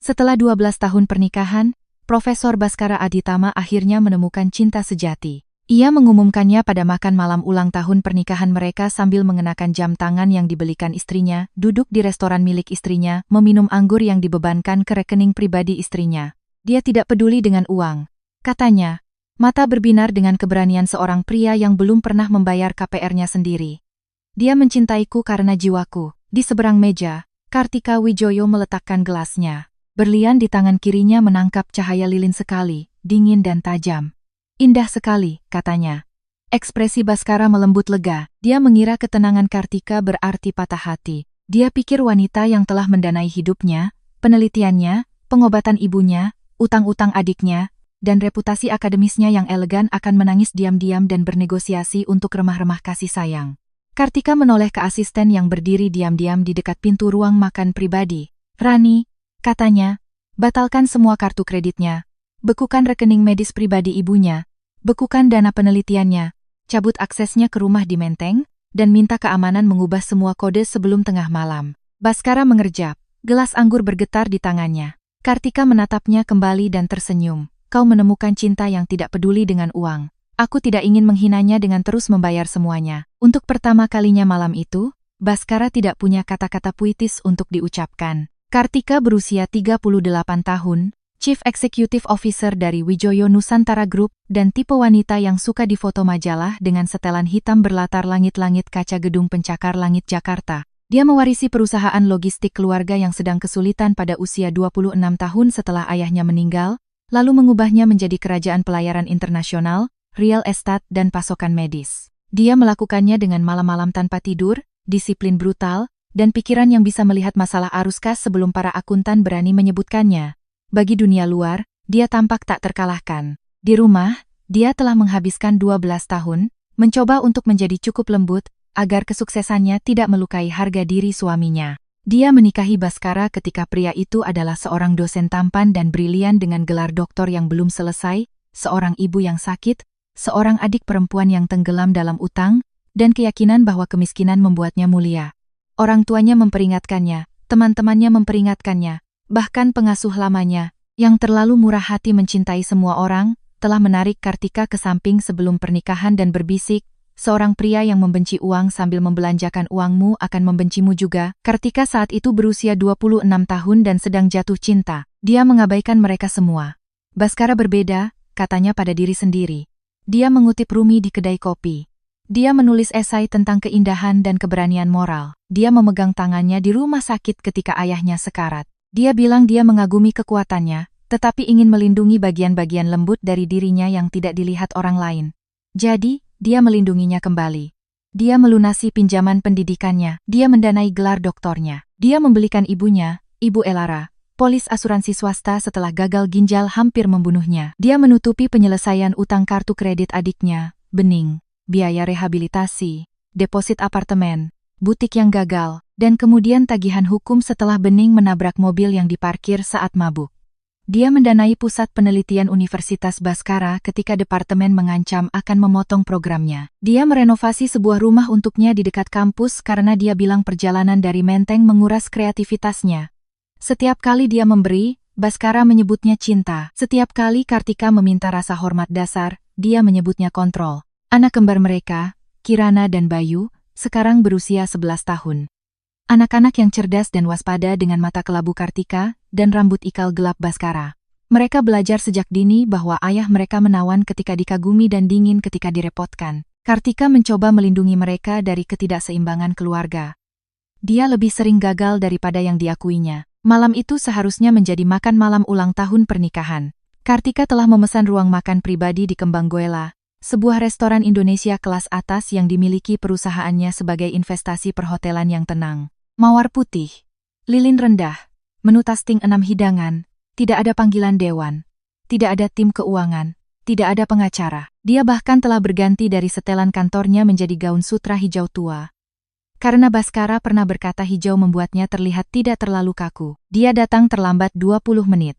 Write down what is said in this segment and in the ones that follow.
Setelah 12 tahun pernikahan, Profesor Baskara Aditama akhirnya menemukan cinta sejati. Ia mengumumkannya pada makan malam ulang tahun pernikahan mereka sambil mengenakan jam tangan yang dibelikan istrinya, duduk di restoran milik istrinya, meminum anggur yang dibebankan ke rekening pribadi istrinya. Dia tidak peduli dengan uang, katanya. Mata berbinar dengan keberanian seorang pria yang belum pernah membayar KPR-nya sendiri. Dia mencintaiku karena jiwaku. Di seberang meja, Kartika Wijoyo meletakkan gelasnya. Berlian di tangan kirinya menangkap cahaya lilin sekali, dingin dan tajam. Indah sekali, katanya. Ekspresi Baskara melembut lega. Dia mengira ketenangan Kartika berarti patah hati. Dia pikir wanita yang telah mendanai hidupnya, penelitiannya, pengobatan ibunya, utang-utang adiknya, dan reputasi akademisnya yang elegan akan menangis diam-diam dan bernegosiasi untuk remah-remah kasih sayang. Kartika menoleh ke asisten yang berdiri diam-diam di dekat pintu ruang makan pribadi. Rani, katanya, batalkan semua kartu kreditnya, bekukan rekening medis pribadi ibunya, bekukan dana penelitiannya, cabut aksesnya ke rumah di Menteng, dan minta keamanan mengubah semua kode sebelum tengah malam. Baskara mengerjap, gelas anggur bergetar di tangannya. Kartika menatapnya kembali dan tersenyum. Kau menemukan cinta yang tidak peduli dengan uang. Aku tidak ingin menghinanya dengan terus membayar semuanya. Untuk pertama kalinya malam itu, Baskara tidak punya kata-kata puitis untuk diucapkan. Kartika berusia 38 tahun, Chief Executive Officer dari Wijoyo Nusantara Group, dan tipe wanita yang suka difoto majalah dengan setelan hitam berlatar langit-langit kaca gedung pencakar langit Jakarta. Dia mewarisi perusahaan logistik keluarga yang sedang kesulitan pada usia 26 tahun setelah ayahnya meninggal, lalu mengubahnya menjadi kerajaan pelayaran internasional, real estate dan pasokan medis. Dia melakukannya dengan malam-malam tanpa tidur, disiplin brutal, dan pikiran yang bisa melihat masalah arus kas sebelum para akuntan berani menyebutkannya. Bagi dunia luar, dia tampak tak terkalahkan. Di rumah, dia telah menghabiskan 12 tahun, mencoba untuk menjadi cukup lembut, agar kesuksesannya tidak melukai harga diri suaminya. Dia menikahi Baskara ketika pria itu adalah seorang dosen tampan dan brilian dengan gelar doktor yang belum selesai, seorang ibu yang sakit, seorang adik perempuan yang tenggelam dalam utang, dan keyakinan bahwa kemiskinan membuatnya mulia. Orang tuanya memperingatkannya, teman-temannya memperingatkannya, bahkan pengasuh lamanya, yang terlalu murah hati mencintai semua orang, telah menarik Kartika ke samping sebelum pernikahan dan berbisik, seorang pria yang membenci uang sambil membelanjakan uangmu akan membencimu juga. Kartika saat itu berusia 26 tahun dan sedang jatuh cinta. Dia mengabaikan mereka semua. Baskara berbeda, katanya pada diri sendiri. Dia mengutip Rumi di kedai kopi. Dia menulis esai tentang keindahan dan keberanian moral. Dia memegang tangannya di rumah sakit ketika ayahnya sekarat. Dia bilang dia mengagumi kekuatannya, tetapi ingin melindungi bagian-bagian lembut dari dirinya yang tidak dilihat orang lain. Jadi, dia melindunginya kembali. Dia melunasi pinjaman pendidikannya. Dia mendanai gelar doktornya. Dia membelikan ibunya, Ibu Elara, polis asuransi swasta setelah gagal ginjal hampir membunuhnya. Dia menutupi penyelesaian utang kartu kredit adiknya, Bening, biaya rehabilitasi, deposit apartemen, butik yang gagal, dan kemudian tagihan hukum setelah Bening menabrak mobil yang diparkir saat mabuk. Dia mendanai pusat penelitian Universitas Baskara ketika departemen mengancam akan memotong programnya. Dia merenovasi sebuah rumah untuknya di dekat kampus karena dia bilang perjalanan dari Menteng menguras kreativitasnya. Setiap kali dia memberi, Baskara menyebutnya cinta. Setiap kali Kartika meminta rasa hormat dasar, dia menyebutnya kontrol. Anak kembar mereka, Kirana dan Bayu, sekarang berusia 11 tahun. Anak-anak yang cerdas dan waspada dengan mata kelabu Kartika dan rambut ikal gelap Baskara. Mereka belajar sejak dini bahwa ayah mereka menawan ketika dikagumi dan dingin ketika direpotkan. Kartika mencoba melindungi mereka dari ketidakseimbangan keluarga. Dia lebih sering gagal daripada yang diakuinya. Malam itu seharusnya menjadi makan malam ulang tahun pernikahan. Kartika telah memesan ruang makan pribadi di Kembang Goela, sebuah restoran Indonesia kelas atas yang dimiliki perusahaannya sebagai investasi perhotelan yang tenang. Mawar putih, lilin rendah, menu tasting 6 hidangan, tidak ada panggilan dewan, tidak ada tim keuangan, tidak ada pengacara. Dia bahkan telah berganti dari setelan kantornya menjadi gaun sutra hijau tua. Karena Baskara pernah berkata hijau membuatnya terlihat tidak terlalu kaku. Dia datang terlambat 20 menit.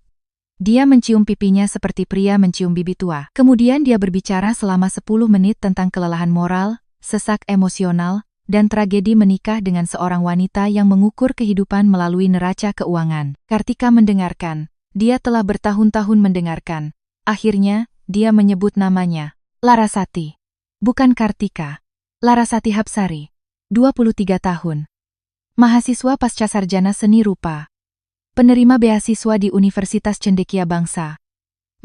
Dia mencium pipinya seperti pria mencium bibi tua. Kemudian dia berbicara selama 10 menit tentang kelelahan moral, sesak emosional, dan tragedi menikah dengan seorang wanita yang mengukur kehidupan melalui neraca keuangan. Kartika mendengarkan. Dia telah bertahun-tahun mendengarkan. Akhirnya, dia menyebut namanya. Larasati. Bukan Kartika. Larasati Hapsari. 23 tahun. Mahasiswa pascasarjana seni rupa. Penerima beasiswa di Universitas Cendekia Bangsa.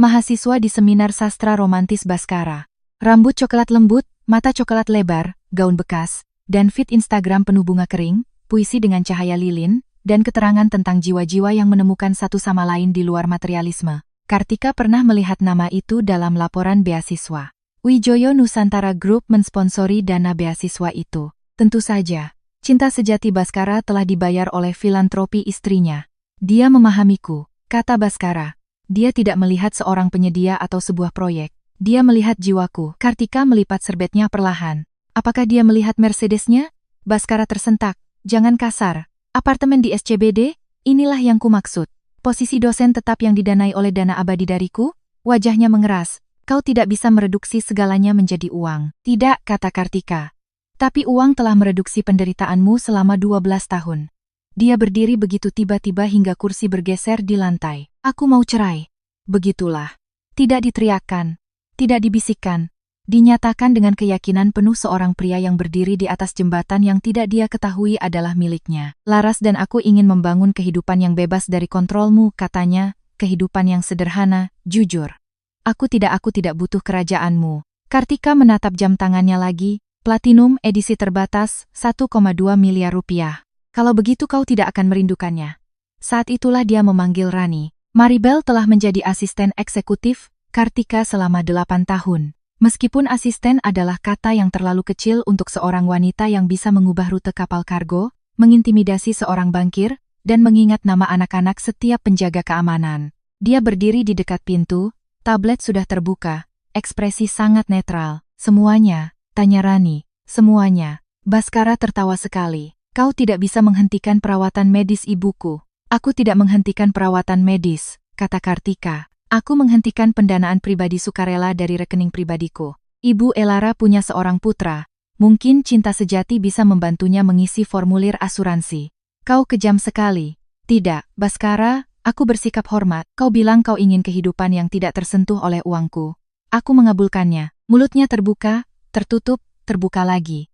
Mahasiswa di Seminar Sastra Romantis Baskara. Rambut coklat lembut, mata coklat lebar, gaun bekas, dan feed Instagram penuh bunga kering, puisi dengan cahaya lilin, dan keterangan tentang jiwa-jiwa yang menemukan satu sama lain di luar materialisme. Kartika pernah melihat nama itu dalam laporan beasiswa. Wijoyo Nusantara Group mensponsori dana beasiswa itu. Tentu saja, cinta sejati Baskara telah dibayar oleh filantropi istrinya. Dia memahamiku, kata Baskara. Dia tidak melihat seorang penyedia atau sebuah proyek. Dia melihat jiwaku. Kartika melipat serbetnya perlahan. Apakah dia melihat Mercedesnya? Baskara tersentak. Jangan kasar. Apartemen di SCBD? Inilah yang kumaksud. Posisi dosen tetap yang didanai oleh dana abadi dariku? Wajahnya mengeras. Kau tidak bisa mereduksi segalanya menjadi uang. Tidak, kata Kartika. Tapi uang telah mereduksi penderitaanmu selama 12 tahun. Dia berdiri begitu tiba-tiba hingga kursi bergeser di lantai. Aku mau cerai. Begitulah. Tidak diteriakkan. Tidak dibisikkan. Dinyatakan dengan keyakinan penuh seorang pria yang berdiri di atas jembatan yang tidak dia ketahui adalah miliknya. Laras dan aku ingin membangun kehidupan yang bebas dari kontrolmu, katanya. Kehidupan yang sederhana, jujur. Aku tidak butuh kerajaanmu. Kartika menatap jam tangannya lagi. Platinum edisi terbatas, 1,2 miliar rupiah. Kalau begitu kau tidak akan merindukannya. Saat itulah dia memanggil Rani. Maribel telah menjadi asisten eksekutif Kartika selama 8 tahun. Meskipun asisten adalah kata yang terlalu kecil untuk seorang wanita yang bisa mengubah rute kapal kargo, mengintimidasi seorang bankir, dan mengingat nama anak-anak setiap penjaga keamanan. Dia berdiri di dekat pintu. Tablet sudah terbuka, ekspresi sangat netral. Semuanya, tanya Rani. Semuanya. Baskara tertawa sekali. Kau tidak bisa menghentikan perawatan medis ibuku. Aku tidak menghentikan perawatan medis, kata Kartika. Aku menghentikan pendanaan pribadi sukarela dari rekening pribadiku. Ibu Elara punya seorang putra. Mungkin cinta sejati bisa membantunya mengisi formulir asuransi. Kau kejam sekali. Tidak, Baskara. Aku bersikap hormat. Kau bilang kau ingin kehidupan yang tidak tersentuh oleh uangku. Aku mengabulkannya. Mulutnya terbuka, tertutup, terbuka lagi.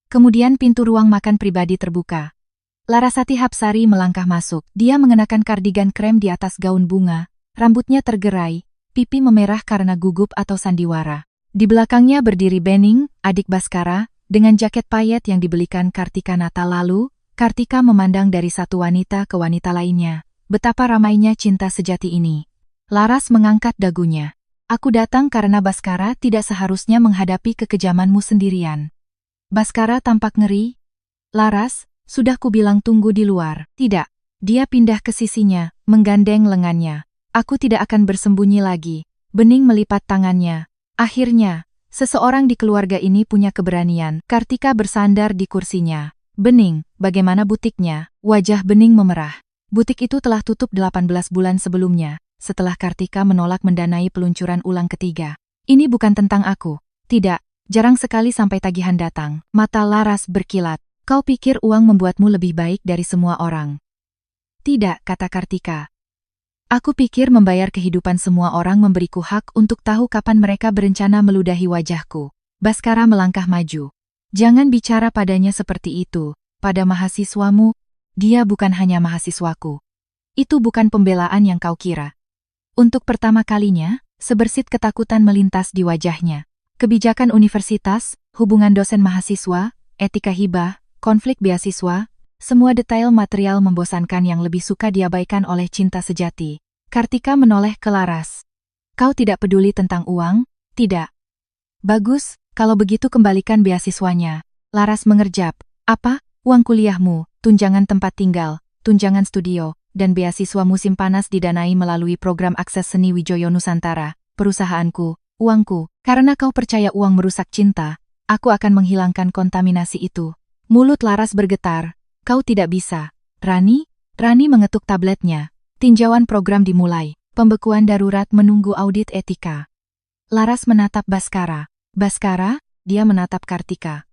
Kemudian pintu ruang makan pribadi terbuka. Larasati Hapsari melangkah masuk. Dia mengenakan kardigan krem di atas gaun bunga. Rambutnya tergerai, pipi memerah karena gugup atau sandiwara. Di belakangnya berdiri Bening, adik Baskara, dengan jaket payet yang dibelikan Kartika Natal lalu. Kartika memandang dari satu wanita ke wanita lainnya. Betapa ramainya cinta sejati ini. Laras mengangkat dagunya. Aku datang karena Baskara tidak seharusnya menghadapi kekejamanmu sendirian. Baskara tampak ngeri. Laras, sudah kubilang tunggu di luar. Tidak. Dia pindah ke sisinya, menggandeng lengannya. Aku tidak akan bersembunyi lagi. Bening melipat tangannya. Akhirnya, seseorang di keluarga ini punya keberanian. Kartika bersandar di kursinya. Bening, bagaimana butiknya? Wajah Bening memerah. Butik itu telah tutup 18 bulan sebelumnya, setelah Kartika menolak mendanai peluncuran ulang ketiga. Ini bukan tentang aku. Tidak, jarang sekali sampai tagihan datang. Mata Laras berkilat. Kau pikir uang membuatmu lebih baik dari semua orang? Tidak, kata Kartika. Aku pikir membayar kehidupan semua orang memberiku hak untuk tahu kapan mereka berencana meludahi wajahku. Baskara melangkah maju. Jangan bicara padanya seperti itu, pada mahasiswamu. Dia bukan hanya mahasiswaku. Itu bukan pembelaan yang kau kira. Untuk pertama kalinya, sebersit ketakutan melintas di wajahnya. Kebijakan universitas, hubungan dosen mahasiswa, etika hibah, konflik beasiswa, semua detail material membosankan yang lebih suka diabaikan oleh cinta sejati. Kartika menoleh ke Laras. Kau tidak peduli tentang uang? Tidak. Bagus, kalau begitu kembalikan beasiswanya. Laras mengerjap. Apa? Uang kuliahmu, tunjangan tempat tinggal, tunjangan studio, dan beasiswa musim panas didanai melalui program akses seni Wijoyo Nusantara, perusahaanku, uangku. Karena kau percaya uang merusak cinta, aku akan menghilangkan kontaminasi itu. Mulut Laras bergetar. Kau tidak bisa. Rani? Rani mengetuk tabletnya. Tinjauan program dimulai. Pembekuan darurat menunggu audit etika. Laras menatap Baskara. Baskara? Dia menatap Kartika.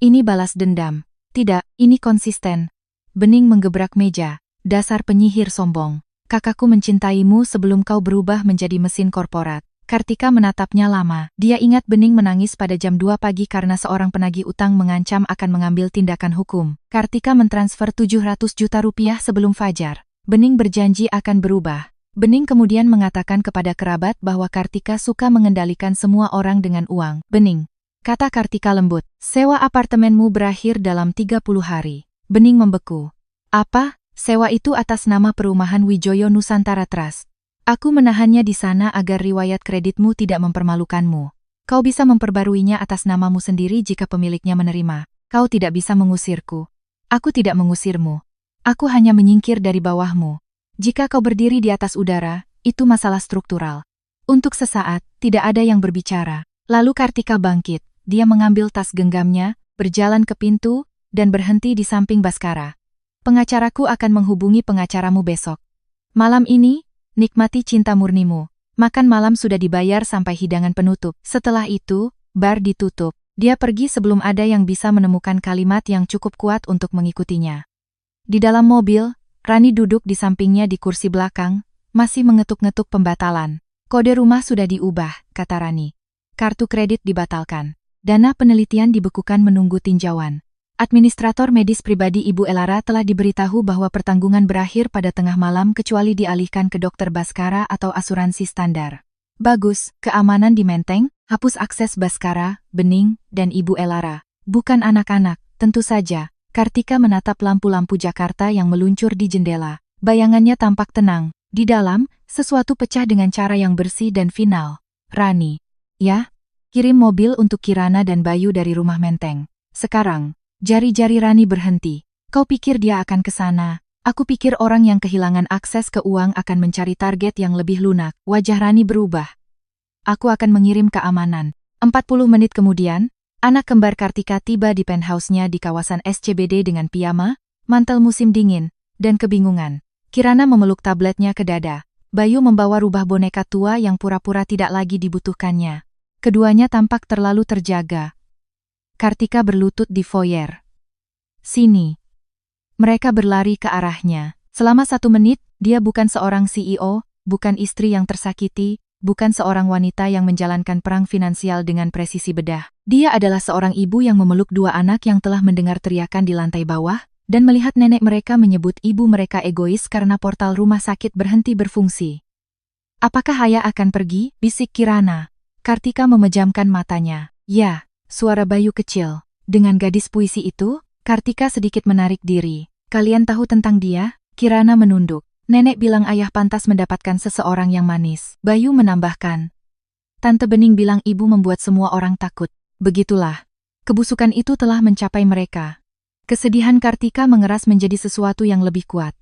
Ini balas dendam. Tidak, ini konsisten. Bening menggebrak meja. Dasar penyihir sombong. Kakakku mencintaimu sebelum kau berubah menjadi mesin korporat. Kartika menatapnya lama. Dia ingat Bening menangis pada jam 2 pagi karena seorang penagih utang mengancam akan mengambil tindakan hukum. Kartika mentransfer 700 juta rupiah sebelum fajar. Bening berjanji akan berubah. Bening kemudian mengatakan kepada kerabat bahwa Kartika suka mengendalikan semua orang dengan uang. Bening, kata Kartika lembut, sewa apartemenmu berakhir dalam 30 hari. Bening membeku. Apa? Sewa itu atas nama perumahan Wijoyo Nusantara Trust. Aku menahannya di sana agar riwayat kreditmu tidak mempermalukanmu. Kau bisa memperbaruinya atas namamu sendiri jika pemiliknya menerima. Kau tidak bisa mengusirku. Aku tidak mengusirmu. Aku hanya menyingkir dari bawahmu. Jika kau berdiri di atas udara, itu masalah struktural. Untuk sesaat, tidak ada yang berbicara. Lalu Kartika bangkit. Dia mengambil tas genggamnya, berjalan ke pintu, dan berhenti di samping Baskara. Pengacaraku akan menghubungi pengacaramu besok. Malam ini, nikmati cinta murnimu. Makan malam sudah dibayar sampai hidangan penutup. Setelah itu, bar ditutup. Dia pergi sebelum ada yang bisa menemukan kalimat yang cukup kuat untuk mengikutinya. Di dalam mobil, Rani duduk di sampingnya di kursi belakang, masih mengetuk-ngetuk pembatalan. Kode rumah sudah diubah, kata Rani. Kartu kredit dibatalkan. Dana penelitian dibekukan menunggu tinjauan. Administrator medis pribadi Ibu Elara telah diberitahu bahwa pertanggungan berakhir pada tengah malam kecuali dialihkan ke dokter Baskara atau asuransi standar. Bagus, keamanan di Menteng, hapus akses Baskara, Bening, dan Ibu Elara. Bukan anak-anak, tentu saja. Kartika menatap lampu-lampu Jakarta yang meluncur di jendela. Bayangannya tampak tenang. Di dalam, sesuatu pecah dengan cara yang bersih dan final. Rani. Ya? Kirim mobil untuk Kirana dan Bayu dari rumah Menteng. Sekarang. Jari-jari Rani berhenti. Kau pikir dia akan ke sana? Aku pikir orang yang kehilangan akses ke uang akan mencari target yang lebih lunak. Wajah Rani berubah. Aku akan mengirim keamanan. 40 menit kemudian, anak kembar Kartika tiba di penthouse-nya di kawasan SCBD dengan piyama, mantel musim dingin, dan kebingungan. Kirana memeluk tabletnya ke dada. Bayu membawa rubah boneka tua yang pura-pura tidak lagi dibutuhkannya. Keduanya tampak terlalu terjaga. Kartika berlutut di foyer. Sini. Mereka berlari ke arahnya. Selama 1 menit, dia bukan seorang CEO, bukan istri yang tersakiti, bukan seorang wanita yang menjalankan perang finansial dengan presisi bedah. Dia adalah seorang ibu yang memeluk 2 anak yang telah mendengar teriakan di lantai bawah, dan melihat nenek mereka menyebut ibu mereka egois karena portal rumah sakit berhenti berfungsi. Apakah Ayah akan pergi? Bisik Kirana. Kartika memejamkan matanya. Ya. Suara Bayu kecil. Dengan gadis puisi itu, Kartika sedikit menarik diri. Kalian tahu tentang dia? Kirana menunduk. Nenek bilang Ayah pantas mendapatkan seseorang yang manis. Bayu menambahkan. Tante Bening bilang ibu membuat semua orang takut. Begitulah. Kebusukan itu telah mencapai mereka. Kesedihan Kartika mengeras menjadi sesuatu yang lebih kuat.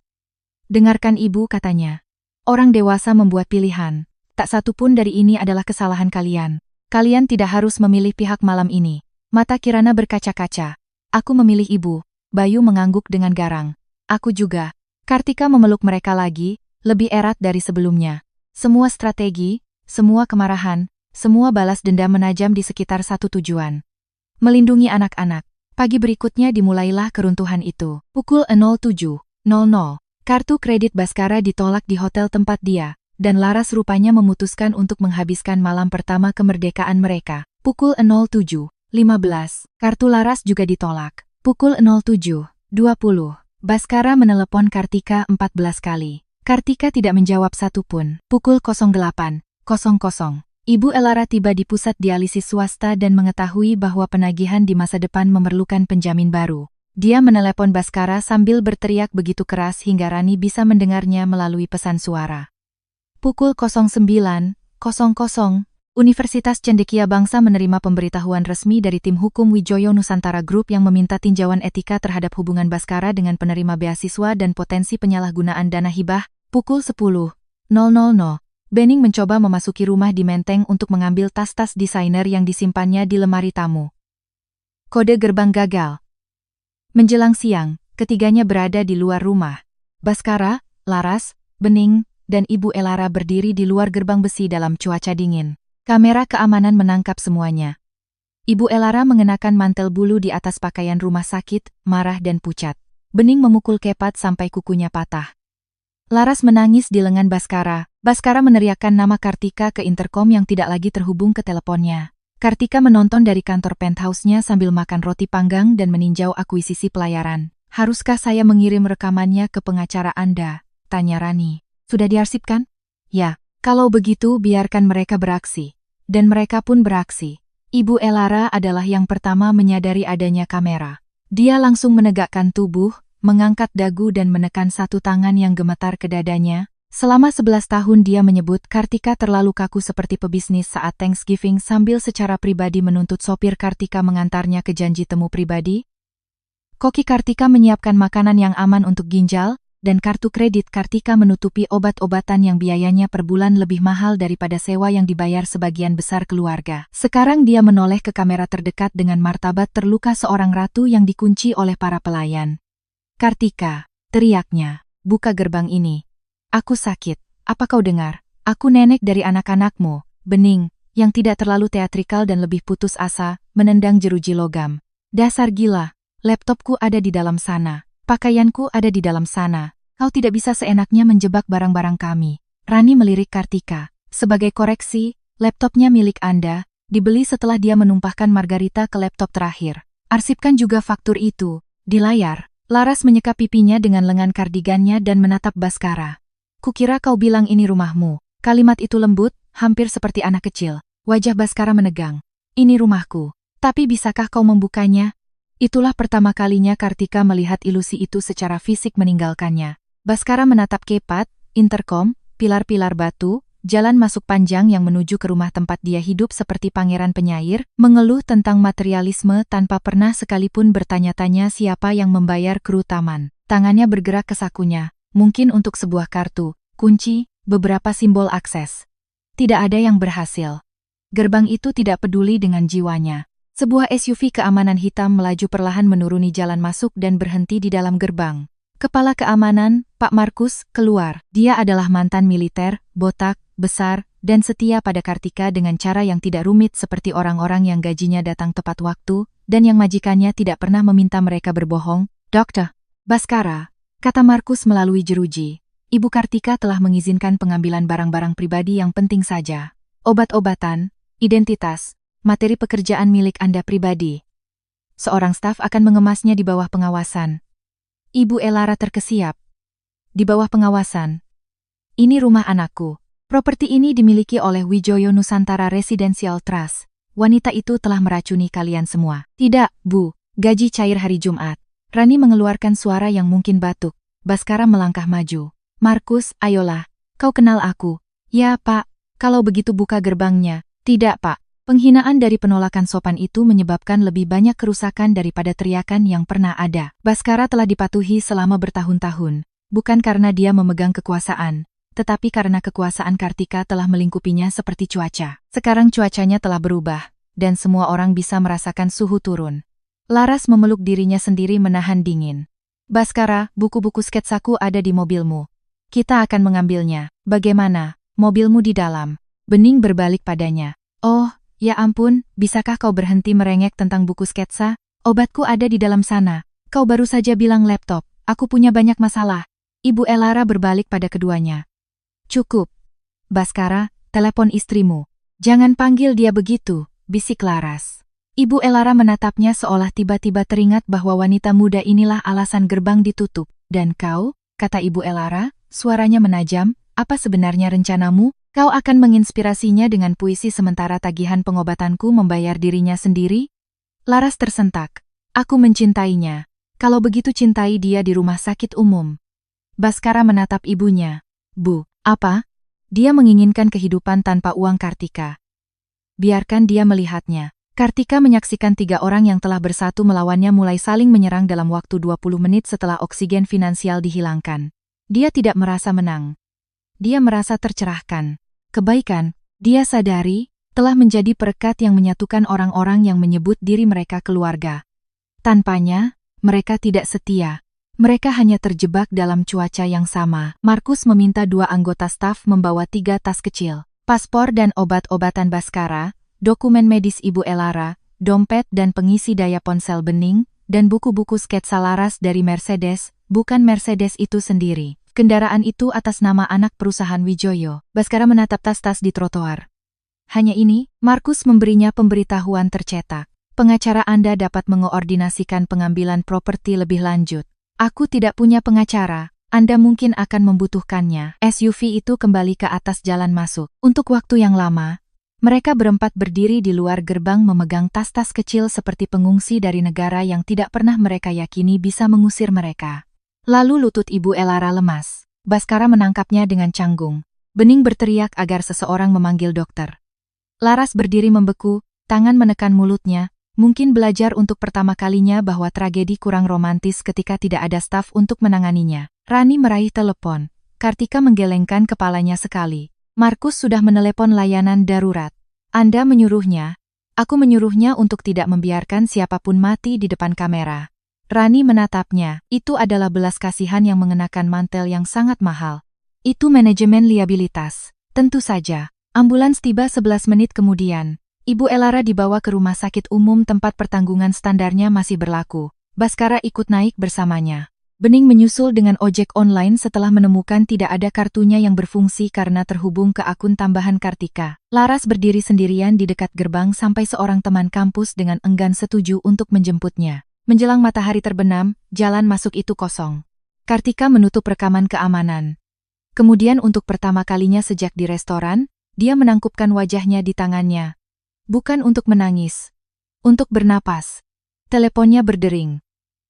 Dengarkan ibu, katanya. Orang dewasa membuat pilihan. Tak satu pun dari ini adalah kesalahan kalian. Kalian tidak harus memilih pihak malam ini. Mata Kirana berkaca-kaca. Aku memilih ibu. Bayu mengangguk dengan garang. Aku juga. Kartika memeluk mereka lagi, lebih erat dari sebelumnya. Semua strategi, semua kemarahan, semua balas dendam menajam di sekitar satu tujuan. Melindungi anak-anak. Pagi berikutnya dimulailah keruntuhan itu. Pukul 07.00. Kartu kredit Baskara ditolak di hotel tempat dia. Dan Laras rupanya memutuskan untuk menghabiskan malam pertama kemerdekaan mereka. Pukul 07.15, kartu Laras juga ditolak. Pukul 07.20, Baskara menelepon Kartika 14 kali. Kartika tidak menjawab satupun. Pukul 08.00, Ibu Elara tiba di pusat dialisis swasta dan mengetahui bahwa penagihan di masa depan memerlukan penjamin baru. Dia menelepon Baskara sambil berteriak begitu keras hingga Rani bisa mendengarnya melalui pesan suara. Pukul 09.00, Universitas Cendekia Bangsa menerima pemberitahuan resmi dari tim hukum Wijoyo Nusantara Group yang meminta tinjauan etika terhadap hubungan Baskara dengan penerima beasiswa dan potensi penyalahgunaan dana hibah. Pukul 10.00, Bening mencoba memasuki rumah di Menteng untuk mengambil tas-tas desainer yang disimpannya di lemari tamu. Kode gerbang gagal. Menjelang siang, ketiganya berada di luar rumah. Baskara, Laras, Bening, dan Ibu Elara berdiri di luar gerbang besi dalam cuaca dingin. Kamera keamanan menangkap semuanya. Ibu Elara mengenakan mantel bulu di atas pakaian rumah sakit, marah dan pucat. Bening memukul Kepat sampai kukunya patah. Laras menangis di lengan Baskara. Baskara meneriakkan nama Kartika ke interkom yang tidak lagi terhubung ke teleponnya. Kartika menonton dari kantor penthouse-nya sambil makan roti panggang dan meninjau akuisisi pelayaran. Haruskah saya mengirim rekamannya ke pengacara Anda? Tanya Rani. Sudah diarsipkan? Ya, kalau begitu biarkan mereka beraksi. Dan mereka pun beraksi. Ibu Elara adalah yang pertama menyadari adanya kamera. Dia langsung menegakkan tubuh, mengangkat dagu dan menekan satu tangan yang gemetar ke dadanya. Selama 11 tahun dia menyebut Kartika terlalu kaku seperti pebisnis saat Thanksgiving sambil secara pribadi menuntut sopir Kartika mengantarnya ke janji temu pribadi. Koki Kartika menyiapkan makanan yang aman untuk ginjal, dan kartu kredit Kartika menutupi obat-obatan yang biayanya per bulan lebih mahal daripada sewa yang dibayar sebagian besar keluarga. Sekarang dia menoleh ke kamera terdekat dengan martabat terluka seorang ratu yang dikunci oleh para pelayan. Kartika, teriaknya, buka gerbang ini. Aku sakit, apa kau dengar? Aku nenek dari anak-anakmu. Bening, yang tidak terlalu teatrikal dan lebih putus asa, menendang jeruji logam. Dasar gila, laptopku ada di dalam sana. Pakaianku ada di dalam sana. Kau tidak bisa seenaknya menjebak barang-barang kami. Rani melirik Kartika. Sebagai koreksi, laptopnya milik Anda, dibeli setelah dia menumpahkan margarita ke laptop terakhir. Arsipkan juga faktur itu. Di layar, Laras menyeka pipinya dengan lengan kardigannya dan menatap Baskara. Kukira kau bilang ini rumahmu. Kalimat itu lembut, hampir seperti anak kecil. Wajah Baskara menegang. Ini rumahku. Tapi bisakah kau membukanya? Itulah pertama kalinya Kartika melihat ilusi itu secara fisik meninggalkannya. Baskara menatap Kepat, interkom, pilar-pilar batu, jalan masuk panjang yang menuju ke rumah tempat dia hidup seperti pangeran penyair, mengeluh tentang materialisme tanpa pernah sekalipun bertanya-tanya siapa yang membayar kru taman. Tangannya bergerak ke sakunya, mungkin untuk sebuah kartu, kunci, beberapa simbol akses. Tidak ada yang berhasil. Gerbang itu tidak peduli dengan jiwanya. Sebuah SUV keamanan hitam melaju perlahan menuruni jalan masuk dan berhenti di dalam gerbang. Kepala keamanan, Pak Markus, keluar. Dia adalah mantan militer, botak, besar, dan setia pada Kartika dengan cara yang tidak rumit seperti orang-orang yang gajinya datang tepat waktu, dan yang majikannya tidak pernah meminta mereka berbohong. Dokter Baskara, kata Markus melalui jeruji. Ibu Kartika telah mengizinkan pengambilan barang-barang pribadi yang penting saja. Obat-obatan, identitas, materi pekerjaan milik Anda pribadi. Seorang staf akan mengemasnya di bawah pengawasan. Ibu Elara terkesiap. Di bawah pengawasan. Ini rumah anakku. Properti ini dimiliki oleh Wijoyo Nusantara Residential Trust. Wanita itu telah meracuni kalian semua. Tidak, Bu. Gaji cair hari Jumat. Rani mengeluarkan suara yang mungkin batuk. Baskara melangkah maju. Markus, ayolah. Kau kenal aku. Ya, Pak. Kalau begitu buka gerbangnya. Tidak, Pak. Penghinaan dari penolakan sopan itu menyebabkan lebih banyak kerusakan daripada teriakan yang pernah ada. Baskara telah dipatuhi selama bertahun-tahun, bukan karena dia memegang kekuasaan, tetapi karena kekuasaan Kartika telah melingkupinya seperti cuaca. Sekarang cuacanya telah berubah, dan semua orang bisa merasakan suhu turun. Laras memeluk dirinya sendiri menahan dingin. Baskara, buku-buku sketsaku ada di mobilmu. Kita akan mengambilnya. Bagaimana? Mobilmu di dalam. Bening berbalik padanya. Oh, ya ampun, bisakah kau berhenti merengek tentang buku sketsa? Obatku ada di dalam sana. Kau baru saja bilang laptop. Aku punya banyak masalah. Ibu Elara berbalik pada keduanya. Cukup. Baskara, telepon istrimu. Jangan panggil dia begitu, bisik Laras. Ibu Elara menatapnya seolah tiba-tiba teringat bahwa wanita muda inilah alasan gerbang ditutup. Dan kau, kata Ibu Elara, suaranya menajam, apa sebenarnya rencanamu? Kau akan menginspirasinya dengan puisi sementara tagihan pengobatanku membayar dirinya sendiri? Laras tersentak. Aku mencintainya. Kalau begitu cintai dia di rumah sakit umum. Baskara menatap ibunya. Bu, apa? Dia menginginkan kehidupan tanpa uang Kartika. Biarkan dia melihatnya. Kartika menyaksikan 3 orang yang telah bersatu melawannya mulai saling menyerang dalam waktu 20 menit setelah oksigen finansial dihilangkan. Dia tidak merasa menang. Dia merasa tercerahkan. Kebaikan, dia sadari, telah menjadi perekat yang menyatukan orang-orang yang menyebut diri mereka keluarga. Tanpanya, mereka tidak setia. Mereka hanya terjebak dalam cuaca yang sama. Markus meminta 2 anggota staf membawa 3 tas kecil. Paspor dan obat-obatan Baskara, dokumen medis Ibu Elara, dompet dan pengisi daya ponsel Bening, dan buku-buku sketsa Laras dari Mercedes, bukan Mercedes itu sendiri. Kendaraan itu atas nama anak perusahaan Wijoyo. Baskara menatap tas-tas di trotoar. Hanya ini, Markus memberinya pemberitahuan tercetak. Pengacara Anda dapat mengoordinasikan pengambilan properti lebih lanjut. Aku tidak punya pengacara, Anda mungkin akan membutuhkannya. SUV itu kembali ke atas jalan masuk. Untuk waktu yang lama, mereka berempat berdiri di luar gerbang memegang tas-tas kecil seperti pengungsi dari negara yang tidak pernah mereka yakini bisa mengusir mereka. Lalu lutut Ibu Elara lemas. Baskara menangkapnya dengan canggung. Bening berteriak agar seseorang memanggil dokter. Laras berdiri membeku, tangan menekan mulutnya, mungkin belajar untuk pertama kalinya bahwa tragedi kurang romantis ketika tidak ada staf untuk menanganinya. Rani meraih telepon. Kartika menggelengkan kepalanya sekali. Markus sudah menelepon layanan darurat. Anda menyuruhnya? Aku menyuruhnya untuk tidak membiarkan siapapun mati di depan kamera. Rani menatapnya. Itu adalah belas kasihan yang mengenakan mantel yang sangat mahal. Itu manajemen liabilitas. Tentu saja. Ambulans tiba 11 menit kemudian. Ibu Elara dibawa ke rumah sakit umum tempat pertanggungan standarnya masih berlaku. Baskara ikut naik bersamanya. Bening menyusul dengan ojek online setelah menemukan tidak ada kartunya yang berfungsi karena terhubung ke akun tambahan Kartika. Laras berdiri sendirian di dekat gerbang sampai seorang teman kampus dengan enggan setuju untuk menjemputnya. Menjelang matahari terbenam, jalan masuk itu kosong. Kartika menutup rekaman keamanan. Kemudian untuk pertama kalinya sejak di restoran, dia menangkupkan wajahnya di tangannya. Bukan untuk menangis. Untuk bernapas. Teleponnya berdering.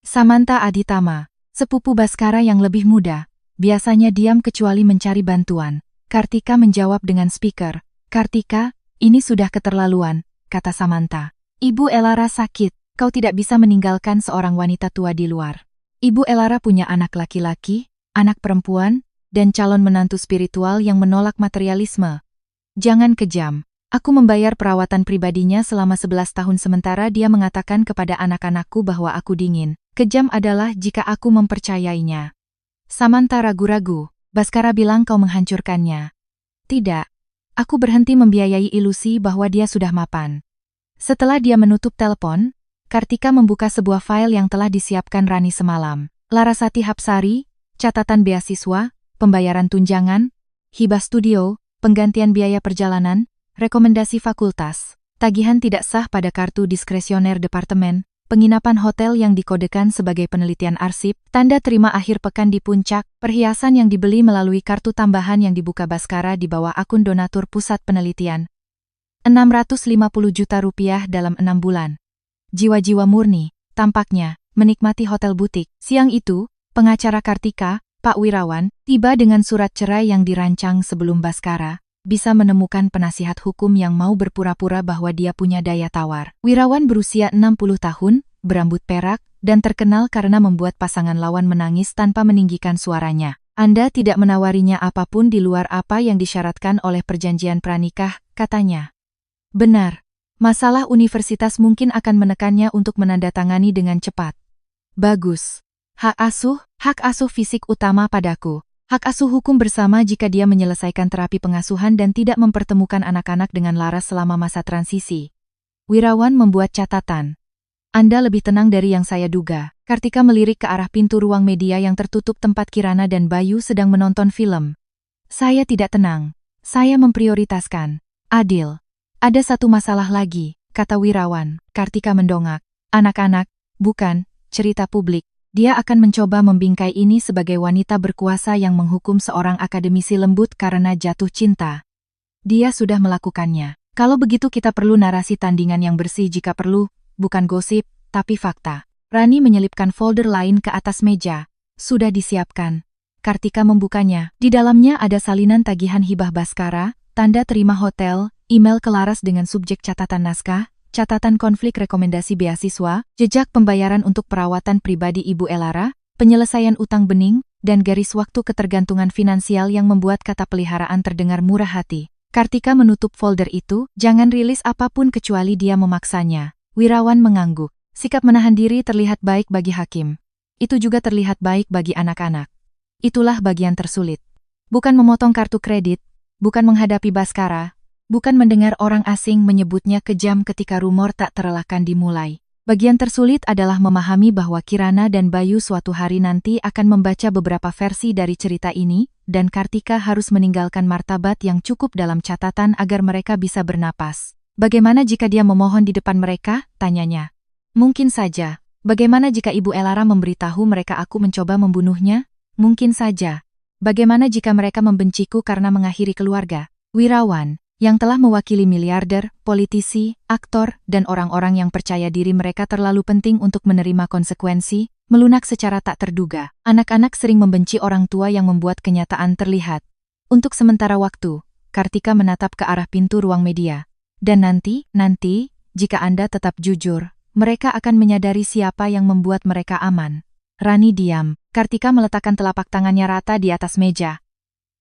Samantha Aditama, sepupu Baskara yang lebih muda, biasanya diam kecuali mencari bantuan. Kartika menjawab dengan speaker. Kartika, ini sudah keterlaluan, kata Samantha. Ibu Elara sakit, kau tidak bisa meninggalkan seorang wanita tua di luar. Ibu Elara punya anak laki-laki, anak perempuan, dan calon menantu spiritual yang menolak materialisme. Jangan kejam. Aku membayar perawatan pribadinya selama 11 tahun sementara dia mengatakan kepada anak-anakku bahwa aku dingin. Kejam adalah jika aku mempercayainya. Samantha ragu-ragu. Baskara bilang kau menghancurkannya. Tidak. Aku berhenti membiayai ilusi bahwa dia sudah mapan. Setelah dia menutup telepon, Kartika membuka sebuah file yang telah disiapkan Rani semalam. Larasati Hapsari, catatan beasiswa, pembayaran tunjangan, hibah studio, penggantian biaya perjalanan, rekomendasi fakultas, tagihan tidak sah pada kartu diskresioner departemen, penginapan hotel yang dikodekan sebagai penelitian arsip, tanda terima akhir pekan di puncak, perhiasan yang dibeli melalui kartu tambahan yang dibuka Baskara di bawah akun donatur pusat penelitian. 650 juta rupiah dalam 6 bulan. Jiwa-jiwa murni, tampaknya, menikmati hotel butik. Siang itu, pengacara Kartika, Pak Wirawan, tiba dengan surat cerai yang dirancang sebelum Baskara bisa menemukan penasihat hukum yang mau berpura-pura bahwa dia punya daya tawar. Wirawan berusia 60 tahun, berambut perak, dan terkenal karena membuat pasangan lawan menangis tanpa meninggikan suaranya. Anda tidak menawarinya apapun di luar apa yang disyaratkan oleh perjanjian pranikah, katanya. Benar. Masalah universitas mungkin akan menekannya untuk menandatangani dengan cepat. Bagus. Hak asuh fisik utama padaku. Hak asuh hukum bersama jika dia menyelesaikan terapi pengasuhan dan tidak mempertemukan anak-anak dengan Laras selama masa transisi. Wirawan membuat catatan. Anda lebih tenang dari yang saya duga. Kartika melirik ke arah pintu ruang media yang tertutup tempat Kirana dan Bayu sedang menonton film. Saya tidak tenang. Saya memprioritaskan. Adil. Ada satu masalah lagi, kata Wirawan. Kartika mendongak. Anak-anak, bukan, cerita publik. Dia akan mencoba membingkai ini sebagai wanita berkuasa yang menghukum seorang akademisi lembut karena jatuh cinta. Dia sudah melakukannya. Kalau begitu kita perlu narasi tandingan yang bersih jika perlu, bukan gosip, tapi fakta. Rani menyelipkan folder lain ke atas meja. Sudah disiapkan. Kartika membukanya. Di dalamnya ada salinan tagihan hibah Baskara, tanda terima hotel, email ke Laras dengan subjek catatan naskah, catatan konflik rekomendasi beasiswa, jejak pembayaran untuk perawatan pribadi Ibu Elara, penyelesaian utang Bening, dan garis waktu ketergantungan finansial yang membuat kata peliharaan terdengar murah hati. Kartika menutup folder itu, jangan rilis apapun kecuali dia memaksanya. Wirawan mengangguk. Sikap menahan diri terlihat baik bagi hakim. Itu juga terlihat baik bagi anak-anak. Itulah bagian tersulit. Bukan memotong kartu kredit, bukan menghadapi Baskara, bukan mendengar orang asing menyebutnya kejam ketika rumor tak terelakkan dimulai. Bagian tersulit adalah memahami bahwa Kirana dan Bayu suatu hari nanti akan membaca beberapa versi dari cerita ini, dan Kartika harus meninggalkan martabat yang cukup dalam catatan agar mereka bisa bernapas. Bagaimana jika dia memohon di depan mereka? Tanyanya. Mungkin saja. Bagaimana jika Ibu Elara memberitahu mereka aku mencoba membunuhnya? Mungkin saja. Bagaimana jika mereka membenciku karena mengakhiri keluarga? Wirawan, yang telah mewakili miliarder, politisi, aktor, dan orang-orang yang percaya diri mereka terlalu penting untuk menerima konsekuensi, melunak secara tak terduga. Anak-anak sering membenci orang tua yang membuat kenyataan terlihat. Untuk sementara waktu, Kartika menatap ke arah pintu ruang media. Dan nanti, jika Anda tetap jujur, mereka akan menyadari siapa yang membuat mereka aman. Rani diam. Kartika meletakkan telapak tangannya rata di atas meja.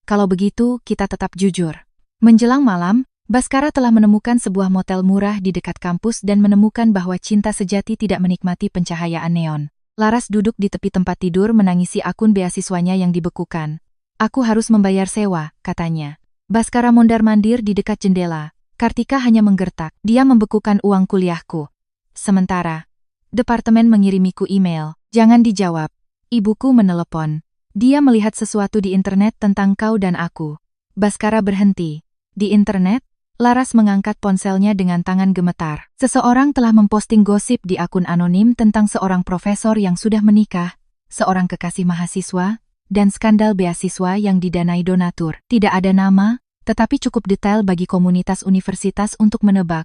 Kalau begitu, kita tetap jujur. Menjelang malam, Baskara telah menemukan sebuah motel murah di dekat kampus dan menemukan bahwa cinta sejati tidak menikmati pencahayaan neon. Laras duduk di tepi tempat tidur menangisi akun beasiswanya yang dibekukan. Aku harus membayar sewa, katanya. Baskara mondar-mandir di dekat jendela. Kartika hanya menggertak. Dia membekukan uang kuliahku. Sementara, departemen mengirimiku email. Jangan dijawab. Ibuku menelepon. Dia melihat sesuatu di internet tentang kau dan aku. Baskara berhenti. Di internet, Laras mengangkat ponselnya dengan tangan gemetar. Seseorang telah memposting gosip di akun anonim tentang seorang profesor yang sudah menikah, seorang kekasih mahasiswa, dan skandal beasiswa yang didanai donatur. Tidak ada nama, tetapi cukup detail bagi komunitas universitas untuk menebak.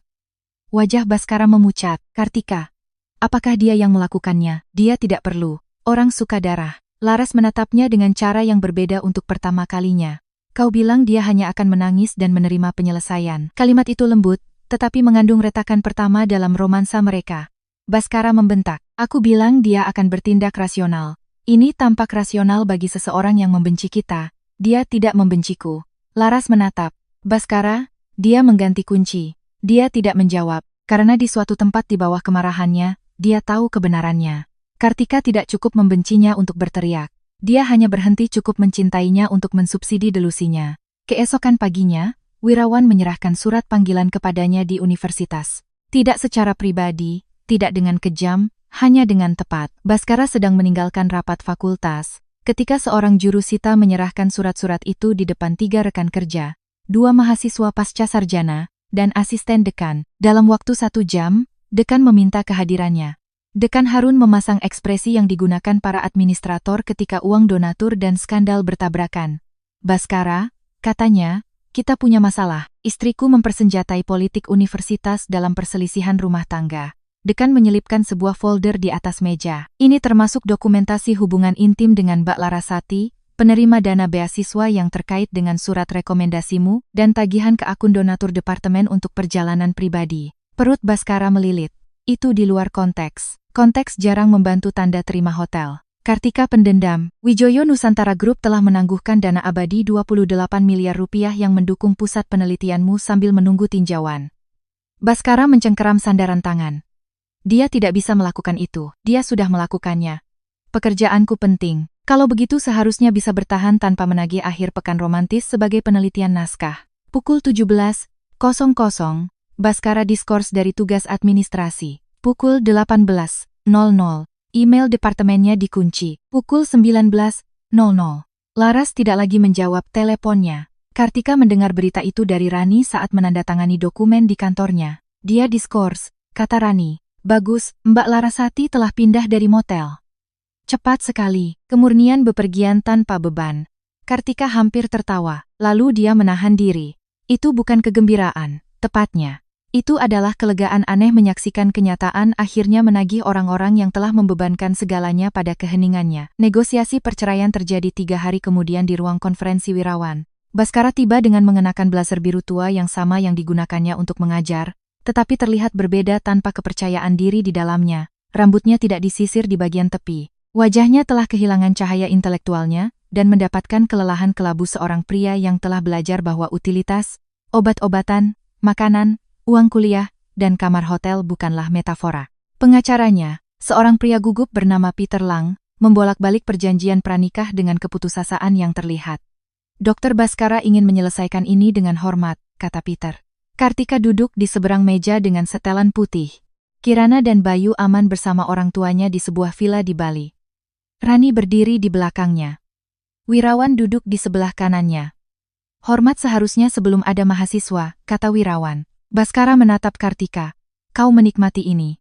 Wajah Baskara memucat. Kartika. Apakah dia yang melakukannya? Dia tidak perlu. Orang suka darah. Laras menatapnya dengan cara yang berbeda untuk pertama kalinya. Kau bilang dia hanya akan menangis dan menerima penyelesaian. Kalimat itu lembut, tetapi mengandung retakan pertama dalam romansa mereka. Baskara membentak. Aku bilang dia akan bertindak rasional. Ini tampak rasional bagi seseorang yang membenci kita. Dia tidak membenciku. Laras menatap. Baskara, dia mengganti kunci. Dia tidak menjawab, karena di suatu tempat di bawah kemarahannya, dia tahu kebenarannya. Kartika tidak cukup membencinya untuk berteriak. Dia hanya berhenti cukup mencintainya untuk mensubsidi delusinya. Keesokan paginya, Wirawan menyerahkan surat panggilan kepadanya di universitas. Tidak secara pribadi, tidak dengan kejam, hanya dengan tepat. Baskara sedang meninggalkan rapat fakultas, ketika seorang jurusita menyerahkan surat-surat itu di depan 3 rekan kerja, 2 mahasiswa pasca sarjana, dan asisten dekan. Dalam waktu 1 jam, dekan meminta kehadirannya. Dekan Harun memasang ekspresi yang digunakan para administrator ketika uang donatur dan skandal bertabrakan. Baskara, katanya, kita punya masalah. Istriku mempersenjatai politik universitas dalam perselisihan rumah tangga. Dekan menyelipkan sebuah folder di atas meja. Ini termasuk dokumentasi hubungan intim dengan Mbak Larasati, penerima dana beasiswa yang terkait dengan surat rekomendasimu dan tagihan ke akun donatur departemen untuk perjalanan pribadi. Perut Baskara melilit. Itu di luar konteks. Konteks jarang membantu tanda terima hotel. Kartika pendendam. Wijoyo Nusantara Group telah menangguhkan dana abadi 28 miliar rupiah yang mendukung pusat penelitianmu sambil menunggu tinjauan. Baskara mencengkeram sandaran tangan. Dia tidak bisa melakukan itu. Dia sudah melakukannya. Pekerjaanku penting. Kalau begitu seharusnya bisa bertahan tanpa menagih akhir pekan romantis sebagai penelitian naskah. Pukul 17.00, Baskara diskors dari tugas administrasi. Pukul 18.00, email departemennya dikunci. Pukul 19.00, Laras tidak lagi menjawab teleponnya. Kartika mendengar berita itu dari Rani saat menandatangani dokumen di kantornya. Dia diskors, kata Rani. Bagus, Mbak Larasati telah pindah dari motel. Cepat sekali, kemurnian bepergian tanpa beban. Kartika hampir tertawa, lalu dia menahan diri. Itu bukan kegembiraan, tepatnya. Itu adalah kelegaan aneh menyaksikan kenyataan akhirnya menagih orang-orang yang telah membebankan segalanya pada keheningannya. Negosiasi perceraian terjadi 3 hari kemudian di ruang konferensi Wirawan. Baskara tiba dengan mengenakan blazer biru tua yang sama yang digunakannya untuk mengajar, tetapi terlihat berbeda tanpa kepercayaan diri di dalamnya. Rambutnya tidak disisir di bagian tepi. Wajahnya telah kehilangan cahaya intelektualnya dan mendapatkan kelelahan kelabu seorang pria yang telah belajar bahwa utilitas, obat-obatan, makanan, uang kuliah, dan kamar hotel bukanlah metafora. Pengacaranya, seorang pria gugup bernama Peter Lang, membolak-balik perjanjian pranikah dengan keputusasaan yang terlihat. Dokter Baskara ingin menyelesaikan ini dengan hormat, kata Peter. Kartika duduk di seberang meja dengan setelan putih. Kirana dan Bayu aman bersama orang tuanya di sebuah villa di Bali. Rani berdiri di belakangnya. Wirawan duduk di sebelah kanannya. Hormat seharusnya sebelum ada mahasiswa, kata Wirawan. Baskara menatap Kartika. Kau menikmati ini.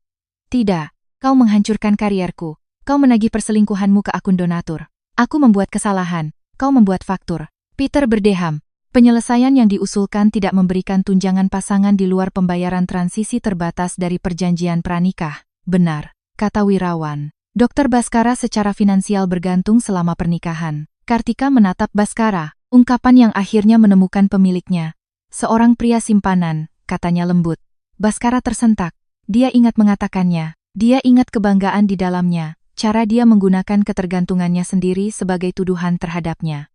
Tidak, kau menghancurkan karierku. Kau menagih perselingkuhanmu ke akun donatur. Aku membuat kesalahan, kau membuat faktur. Peter berdeham. Penyelesaian yang diusulkan tidak memberikan tunjangan pasangan di luar pembayaran transisi terbatas dari perjanjian pranikah. Benar, kata Wirawan. Dokter Baskara secara finansial bergantung selama pernikahan. Kartika menatap Baskara, ungkapan yang akhirnya menemukan pemiliknya. Seorang pria simpanan, katanya lembut. Baskara tersentak. Dia ingat mengatakannya. Dia ingat kebanggaan di dalamnya. Cara dia menggunakan ketergantungannya sendiri sebagai tuduhan terhadapnya.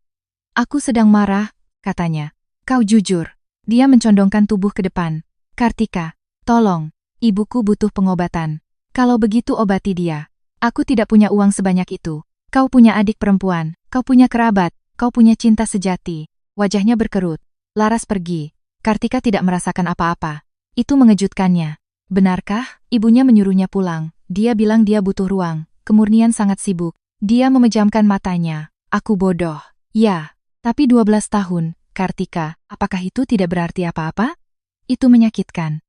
Aku sedang marah, katanya. Kau jujur. Dia mencondongkan tubuh ke depan. Kartika, tolong. Ibuku butuh pengobatan. Kalau begitu obati dia. Aku tidak punya uang sebanyak itu. Kau punya adik perempuan. Kau punya kerabat. Kau punya cinta sejati. Wajahnya berkerut. Laras pergi. Kartika tidak merasakan apa-apa. Itu mengejutkannya. Benarkah? Ibunya menyuruhnya pulang. Dia bilang dia butuh ruang. Kemurnian sangat sibuk. Dia memejamkan matanya. Aku bodoh. Ya, tapi 12 tahun, Kartika, apakah itu tidak berarti apa-apa? Itu menyakitkan.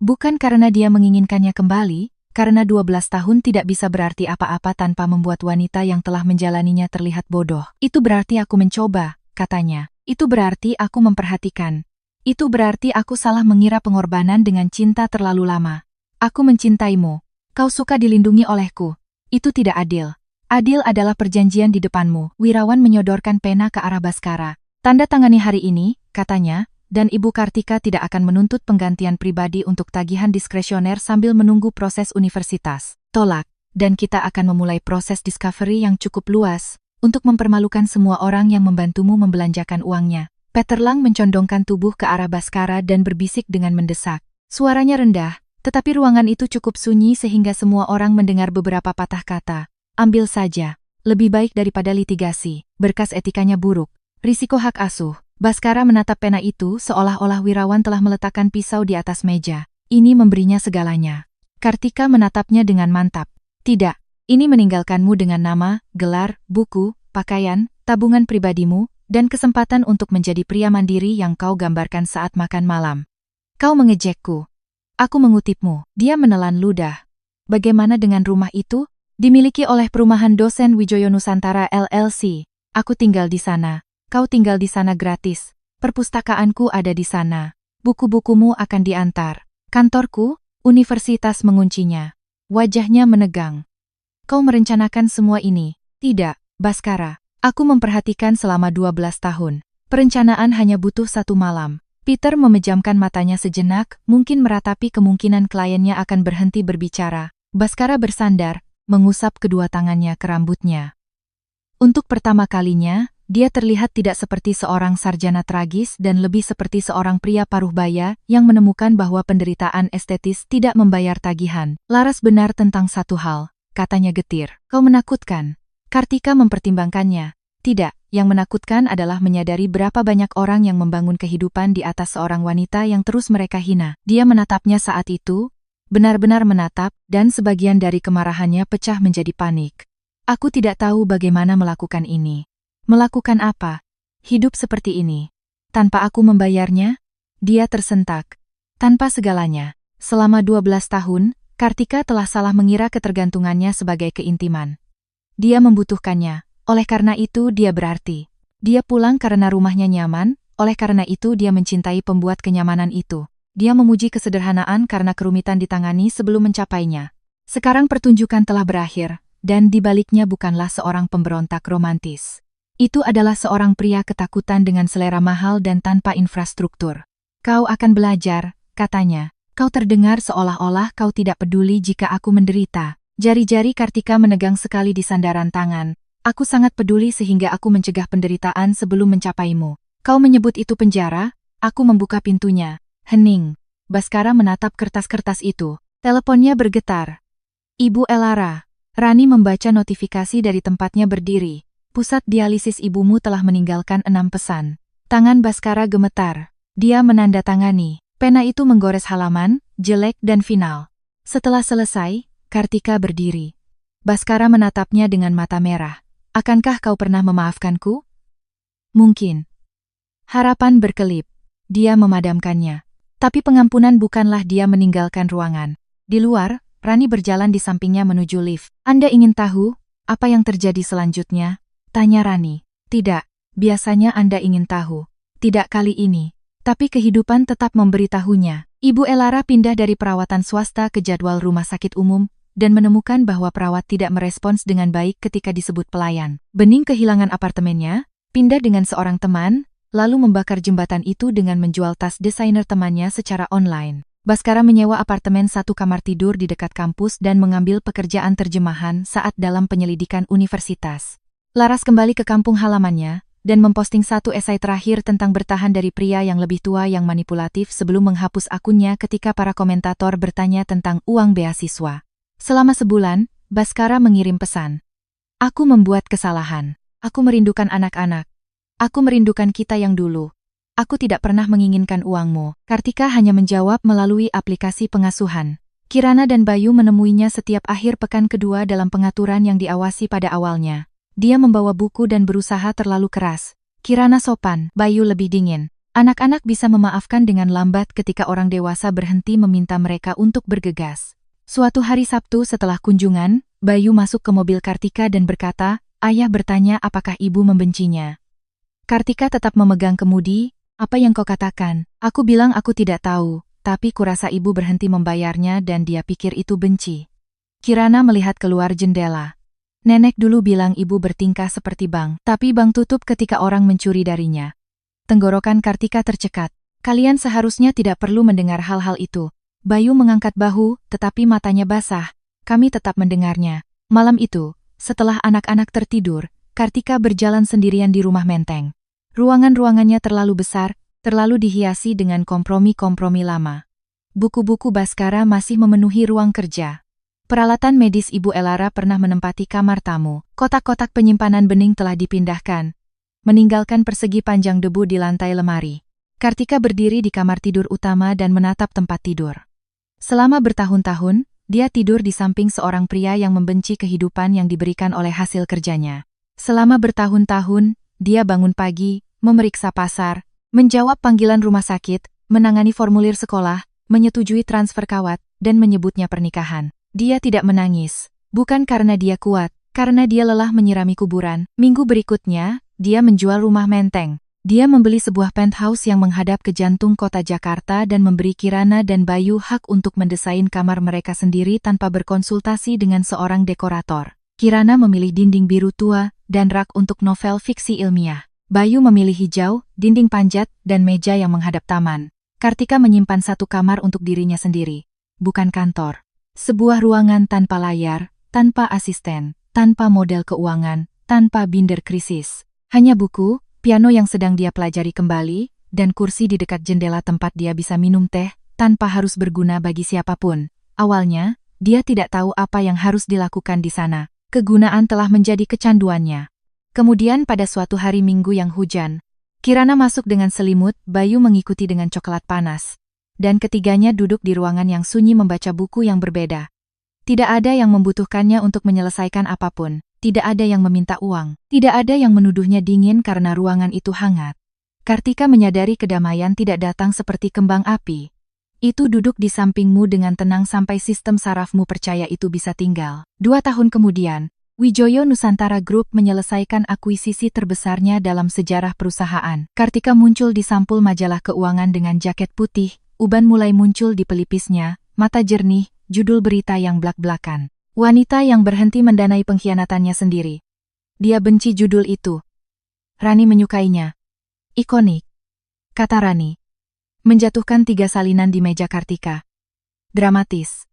Bukan karena dia menginginkannya kembali, karena 12 tahun tidak bisa berarti apa-apa tanpa membuat wanita yang telah menjalaninya terlihat bodoh. Itu berarti aku mencoba, katanya. Itu berarti aku memperhatikan. Itu berarti aku salah mengira pengorbanan dengan cinta terlalu lama. Aku mencintaimu. Kau suka dilindungi olehku. Itu tidak adil. Adil adalah perjanjian di depanmu. Wirawan menyodorkan pena ke arah Baskara. Tanda tangani hari ini, katanya, dan Ibu Kartika tidak akan menuntut penggantian pribadi untuk tagihan diskresioner sambil menunggu proses universitas. Tolak, dan kita akan memulai proses discovery yang cukup luas, untuk mempermalukan semua orang yang membantumu membelanjakan uangnya. Peter Lang mencondongkan tubuh ke arah Baskara dan berbisik dengan mendesak. Suaranya rendah, tetapi ruangan itu cukup sunyi sehingga semua orang mendengar beberapa patah kata. Ambil saja. Lebih baik daripada litigasi. Berkas etikanya buruk. Risiko hak asuh. Baskara menatap pena itu seolah-olah Wirawan telah meletakkan pisau di atas meja. Ini memberinya segalanya. Kartika menatapnya dengan mantap. Tidak, ini meninggalkanmu dengan nama, gelar, buku, pakaian, tabungan pribadimu, dan kesempatan untuk menjadi pria mandiri yang kau gambarkan saat makan malam. Kau mengejekku. Aku mengutipmu. Dia menelan ludah. Bagaimana dengan rumah itu? Dimiliki oleh Perumahan Dosen Wijoyo Nusantara LLC. Aku tinggal di sana. Kau tinggal di sana gratis. Perpustakaanku ada di sana. Buku-bukumu akan diantar. Kantorku, universitas menguncinya. Wajahnya menegang. Kau merencanakan semua ini? Tidak, Baskara. Aku memperhatikan selama 12 tahun. Perencanaan hanya butuh 1 malam. Peter memejamkan matanya sejenak, mungkin meratapi kemungkinan kliennya akan berhenti berbicara. Baskara bersandar, mengusap kedua tangannya ke rambutnya. Untuk pertama kalinya, dia terlihat tidak seperti seorang sarjana tragis dan lebih seperti seorang pria paruh baya yang menemukan bahwa penderitaan estetis tidak membayar tagihan. Laras benar tentang satu hal, katanya getir. Kau menakutkan. Kartika mempertimbangkannya. Tidak, yang menakutkan adalah menyadari berapa banyak orang yang membangun kehidupan di atas seorang wanita yang terus mereka hina. Dia menatapnya saat itu, benar-benar menatap, dan sebagian dari kemarahannya pecah menjadi panik. Aku tidak tahu bagaimana melakukan ini. Melakukan apa? Hidup seperti ini. Tanpa aku membayarnya? Dia tersentak. Tanpa segalanya. Selama 12 tahun, Kartika telah salah mengira ketergantungannya sebagai keintiman. Dia membutuhkannya. Oleh karena itu dia berarti. Dia pulang karena rumahnya nyaman, oleh karena itu dia mencintai pembuat kenyamanan itu. Dia memuji kesederhanaan karena kerumitan ditangani sebelum mencapainya. Sekarang pertunjukan telah berakhir, dan di baliknya bukanlah seorang pemberontak romantis. Itu adalah seorang pria ketakutan dengan selera mahal dan tanpa infrastruktur. Kau akan belajar, katanya. Kau terdengar seolah-olah kau tidak peduli jika aku menderita. Jari-jari Kartika menegang sekali di sandaran tangan. Aku sangat peduli sehingga aku mencegah penderitaan sebelum mencapaimu. Kau menyebut itu penjara? Aku membuka pintunya. Hening. Baskara menatap kertas-kertas itu. Teleponnya bergetar. Ibu Elara. Rani membaca notifikasi dari tempatnya berdiri. Pusat dialisis ibumu telah meninggalkan 6 pesan. Tangan Baskara gemetar. Dia menandatangani. Pena itu menggores halaman, jelek dan final. Setelah selesai, Kartika berdiri. Baskara menatapnya dengan mata merah. Akankah kau pernah memaafkanku? Mungkin. Harapan berkelip. Dia memadamkannya. Tapi pengampunan bukanlah dia meninggalkan ruangan. Di luar, Rani berjalan di sampingnya menuju lift. Anda ingin tahu apa yang terjadi selanjutnya? Tanya Rani. Tidak, biasanya Anda ingin tahu. Tidak kali ini. Tapi kehidupan tetap memberitahunya. Ibu Elara pindah dari perawatan swasta ke jadwal rumah sakit umum, dan menemukan bahwa perawat tidak merespons dengan baik ketika disebut pelayan. Bening kehilangan apartemennya, pindah dengan seorang teman, lalu membakar jembatan itu dengan menjual tas desainer temannya secara online. Baskara menyewa apartemen 1 kamar tidur di dekat kampus dan mengambil pekerjaan terjemahan saat dalam penyelidikan universitas. Laras kembali ke kampung halamannya, dan memposting 1 esai terakhir tentang bertahan dari pria yang lebih tua yang manipulatif sebelum menghapus akunnya ketika para komentator bertanya tentang uang beasiswa. Selama sebulan, Baskara mengirim pesan. Aku membuat kesalahan. Aku merindukan anak-anak. Aku merindukan kita yang dulu. Aku tidak pernah menginginkan uangmu. Kartika hanya menjawab melalui aplikasi pengasuhan. Kirana dan Bayu menemuinya setiap akhir pekan kedua dalam pengaturan yang diawasi pada awalnya. Dia membawa buku dan berusaha terlalu keras. Kirana sopan, Bayu lebih dingin. Anak-anak bisa memaafkan dengan lambat ketika orang dewasa berhenti meminta mereka untuk bergegas. Suatu hari Sabtu setelah kunjungan, Bayu masuk ke mobil Kartika dan berkata, "Ayah bertanya apakah ibu membencinya." Kartika tetap memegang kemudi. "Apa yang kau katakan?" "Aku bilang aku tidak tahu, tapi kurasa ibu berhenti membayarnya dan dia pikir itu benci." Kirana melihat keluar jendela. "Nenek dulu bilang ibu bertingkah seperti Bang, tapi Bang tutup ketika orang mencuri darinya." Tenggorokan Kartika tercekat. "Kalian seharusnya tidak perlu mendengar hal-hal itu." Bayu mengangkat bahu, tetapi matanya basah. "Kami tetap mendengarnya." Malam itu, setelah anak-anak tertidur, Kartika berjalan sendirian di rumah menteng. Ruangan-ruangannya terlalu besar, terlalu dihiasi dengan kompromi-kompromi lama. Buku-buku Baskara masih memenuhi ruang kerja. Peralatan medis Ibu Elara pernah menempati kamar tamu. Kotak-kotak penyimpanan bening telah dipindahkan, meninggalkan persegi panjang debu di lantai lemari. Kartika berdiri di kamar tidur utama dan menatap tempat tidur. Selama bertahun-tahun, dia tidur di samping seorang pria yang membenci kehidupan yang diberikan oleh hasil kerjanya. Selama bertahun-tahun, dia bangun pagi, memeriksa pasar, menjawab panggilan rumah sakit, menangani formulir sekolah, menyetujui transfer kawat, dan menyebutnya pernikahan. Dia tidak menangis, bukan karena dia kuat, karena dia lelah menyirami kuburan. Minggu berikutnya, dia menjual rumah menteng. Dia membeli sebuah penthouse yang menghadap ke jantung kota Jakarta dan memberi Kirana dan Bayu hak untuk mendesain kamar mereka sendiri tanpa berkonsultasi dengan seorang dekorator. Kirana memilih dinding biru tua dan rak untuk novel fiksi ilmiah. Bayu memilih hijau, dinding panjat, dan meja yang menghadap taman. Kartika menyimpan 1 kamar untuk dirinya sendiri. Bukan kantor. Sebuah ruangan tanpa layar, tanpa asisten, tanpa model keuangan, tanpa binder krisis. Hanya buku, piano yang sedang dia pelajari kembali, dan kursi di dekat jendela tempat dia bisa minum teh, tanpa harus berguna bagi siapapun. Awalnya, dia tidak tahu apa yang harus dilakukan di sana. Kegunaan telah menjadi kecanduannya. Kemudian pada suatu hari Minggu yang hujan, Kirana masuk dengan selimut, Bayu mengikuti dengan coklat panas. Dan ketiganya duduk di ruangan yang sunyi membaca buku yang berbeda. Tidak ada yang membutuhkannya untuk menyelesaikan apapun. Tidak ada yang meminta uang. Tidak ada yang menuduhnya dingin karena ruangan itu hangat. Kartika menyadari kedamaian tidak datang seperti kembang api. Itu duduk di sampingmu dengan tenang sampai sistem sarafmu percaya itu bisa tinggal. 2 tahun kemudian, Wijoyo Nusantara Group menyelesaikan akuisisi terbesarnya dalam sejarah perusahaan. Kartika muncul di sampul majalah keuangan dengan jaket putih, uban mulai muncul di pelipisnya, mata jernih, judul berita yang blak-blakan. Wanita yang berhenti mendanai pengkhianatannya sendiri. Dia benci judul itu. Rani menyukainya. Ikonik, kata Rani. Menjatuhkan 3 salinan di meja Kartika. Dramatis.